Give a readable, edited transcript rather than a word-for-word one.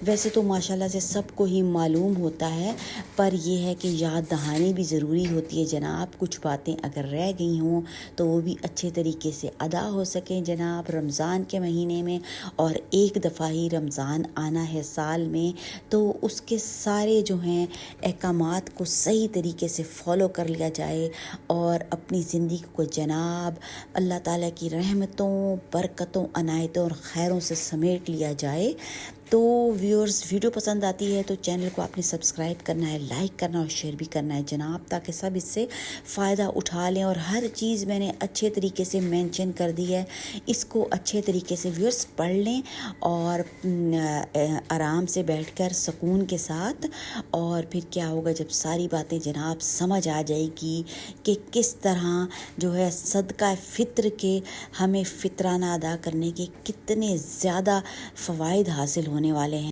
ویسے تو ماشاءاللہ سے سب کو ہی معلوم ہوتا ہے، پر یہ ہے کہ یاد دہانی بھی ضروری ہوتی ہے جناب۔ کچھ باتیں اگر رہ گئی ہوں تو وہ بھی اچھے طریقے سے ادا ہو سکیں جناب رمضان کے مہینے میں۔ اور ایک دفعہ ہی رمضان آنا ہے سال میں، تو اس کے سارے جو ہیں احکامات کو صحیح طریقے سے فالو کر لیا جائے اور اپنی زندگی کو جناب اللہ تعالیٰ کی رحمتوں، برکتوں، عنایتوں اور خیروں سے سمیٹ لیا جائے۔ تو ویورز، ویڈیو پسند آتی ہے تو چینل کو آپ نے سبسکرائب کرنا ہے، لائک کرنا اور شیئر بھی کرنا ہے جناب، تاکہ سب اس سے فائدہ اٹھا لیں۔ اور ہر چیز میں نے اچھے طریقے سے مینشن کر دی ہے، اس کو اچھے طریقے سے ویورز پڑھ لیں اور آرام سے بیٹھ کر سکون کے ساتھ۔ اور پھر کیا ہوگا جب ساری باتیں جناب سمجھ آ جائے گی کہ کس طرح جو ہے صدقہ فطر کے ہمیں فطرانہ ادا کرنے کے کتنے زیادہ فوائد حاصل ہونے والے ہیں۔